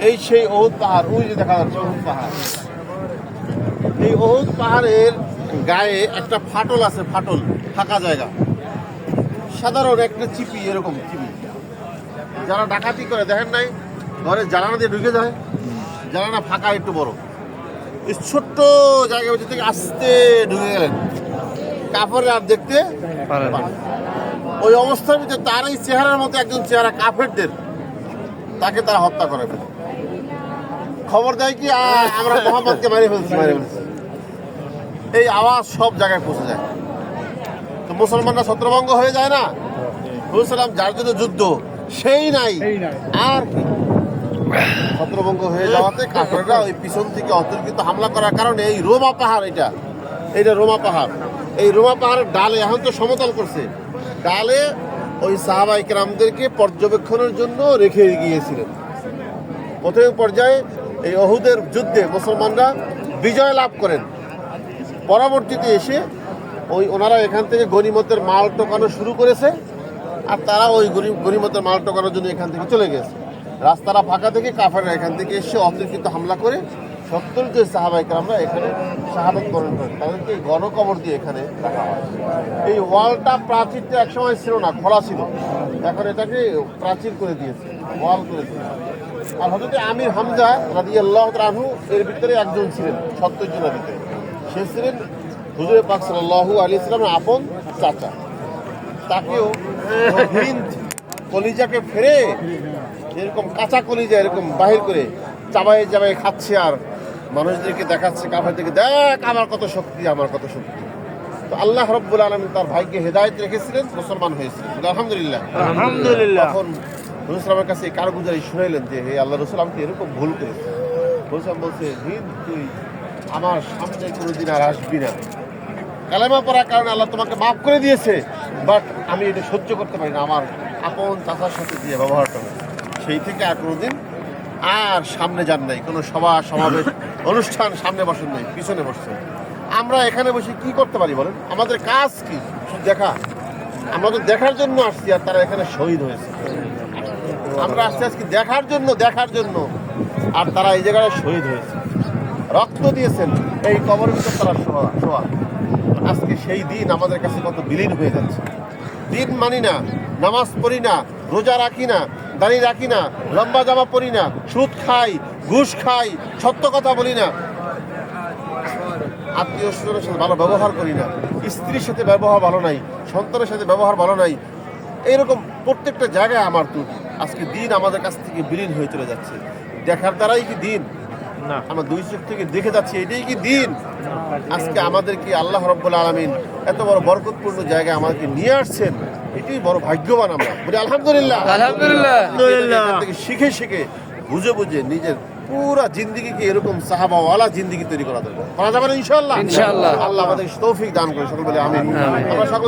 এই সেই ওহুদ পাহাড়, ওই যে দেখা যাচ্ছে ওহুদ পাহাড়। এই ওহুদ পাহাড়ের গায়ে একটা ফাটল আছে, ফাটল, ফাঁকা জায়গা, সাধারণ একটা চিপি, এরকম চিপি। যারা ডাকাতি করে দেখেন নাই, ঘরে জানালা দিয়ে ঢুকে যায়, জানালা ফাঁকা একটু বড়, এই ছোট্ট জায়গার ভিতর থেকে আস্তে ঢুকে গেলেন, কাফের আর দেখতে পারে না। ওই অবস্থার ভিতরে তার এই চেহারার মতো একজন চেহারা কাফেরদের, তাকে তারা হত্যা করে ফেলে। খবর দেয় কি আমরা মোহাম্মদকে মেরে ফেলছি। এই আওয়াজ সব জায়গায় পৌঁছে যায়, তো মুসলমানরা ছত্রভঙ্গ হয়ে যায় না। বলছিলাম যার জন্য যুদ্ধ সেই নাই, আর কি ছত্রভঙ্গ হয়ে যাওয়াতে কাফেররা ওই পিছন থেকে অতর্কিত হামলা করার কারণে এই রোমা পাহাড়, এটা রোমা পাহাড়, এই রোমা পাহাড়ের ডালে এখন তো সমতল করছে, ডালে ওই সাহাবা ইকরামদেরকে পর্যবেক্ষণের জন্য রেখে গিয়েছিলেন। প্রথম পর্যায়ে এই অহুদের যুদ্ধে মুসলমানরা বিজয় লাভ করেন। পরবর্তীতে এসে ওনারা এখান থেকে গনিমতের মাল টোকানো শুরু করেছে, আর তারা ওই গনিমতের মাল টোকানোর জন্য এখান থেকে চলে গেছে। রাস্তাটা ফাঁকা থেকে কাফেররা এখান থেকে এসে অতর্কিত হামলা করে 70 যে সাহাবা ইকরামরা এখানে শাহাদাত বরণ করেন, তাদেরকে গণকবর দিয়ে এখানে রাখা হয়। এই ওয়ালটা, প্রাচীরটা একসময় ছিল না, খোলা ছিল, এখন এটাকে প্রাচীর করে দিয়েছে, ওয়াল করে দিয়েছে। আর হযরত আমির হামজা রাদিয়াল্লাহু তাআলা আনহু এর ভিতরে একজন ছিলেন, 70 জনের ভিতরে। সে ছিলেন হুজুর পাক সাল্লাল্লাহু আলাইহি ওয়াসাল্লামের আপন চাচা। তাকেও হিন্দ কলিজাকে ফেরে এরকম কাঁচা কলিজা এরকম বাহির করে চাবাই চাবাই খাচ্ছে, আর মানুষদেরকে দেখাচ্ছে, কাফেরদেরকে, দেখ আমার কত শক্তি, আমার কত শক্তি। তো আল্লাহ রাব্বুল আলামিন তার ভাইকে হেদায়েত রেখেছিলেন, মুসলমান হয়েছিলেন, আলহামদুলিল্লাহ। তখন রাসূলের কাছে এই কারগুজারি শুনাইলেন যে, হে আল্লাহ রাসূল, আমি তো এরকম ভুল করেছি। বলছে, হিন্দ তুই আমার সামনে কোনোদিন আর আসবি না। কালেমা পড়ার কারণে আল্লাহ তোমাকে মাফ করে দিয়েছে, বাট আমি এটা সহ্য করতে পারি না, আমার আপন চাচার সাথে দিয়ে ব্যবহারটা। সেই থেকে আর কোনোদিন আর সামনে যান নাই, কোনো সভা সমাবেশ অনুষ্ঠান সামনে বসেন নাই, পিছনে বসছেন। আমরা এখানে বসে কি করতে পারি বলেন? আমাদের কাজ কি? দেখা, আমরা তো দেখার জন্য আসছি, আর তারা এখানে শহীদ হয়েছে। আমরা আসছি আজকে দেখার জন্য, আর তারা এই জায়গায় শহীদ হয়েছে, রক্ত দিয়েছেন, এই কবরের ভিতর তারা শোয়া। আজকে সেই দিন আমাদের কাছে কত বিলীন হয়ে যাচ্ছে। দিন মানি না, নামাজ পড়ি না, রোজা রাখি না, দাঁড়িয়ে রাখি না, লম্বা জামা পরি না, সুদ খাই, ঘুষ খাই, সত্য কথা বলি না, আত্মীয় স্বজনের সাথে ভালো ব্যবহার করি না, স্ত্রীর সাথে ব্যবহার ভালো নাই, সন্তানের সাথে ব্যবহার ভালো নাই। এইরকম প্রত্যেকটা জায়গায় আমার ত্রুটি। আজকে দিন আমাদের কাছ থেকে বিলীন হয়ে চলে যাচ্ছে। দেখার দ্বারাই কি দিন? না, আমরা দুই চোখ থেকে দেখে যাচ্ছি, এটাই কি দিন? আজকে আমাদেরকে আল্লাহ রাব্বুল আলামিন এত বড় বরকতপূর্ণ জায়গায় আমাদেরকে নিয়ে আসছেন, এটাই বড় ভাগ্যবান আমরা। বলি আলহামদুলিল্লাহ, আলহামদুলিল্লাহ। থেকে শিখে বুঝে নিজের পুরা জিন্দেগিকে এরকম সাহাবাওয়ালা জিন্দেগি তৈরি করা যাবে না ইনশাআল্লাহ। আল্লাহ আমাদের তৌফিক দান করে, সকল বলে আমিন। আমরা সকল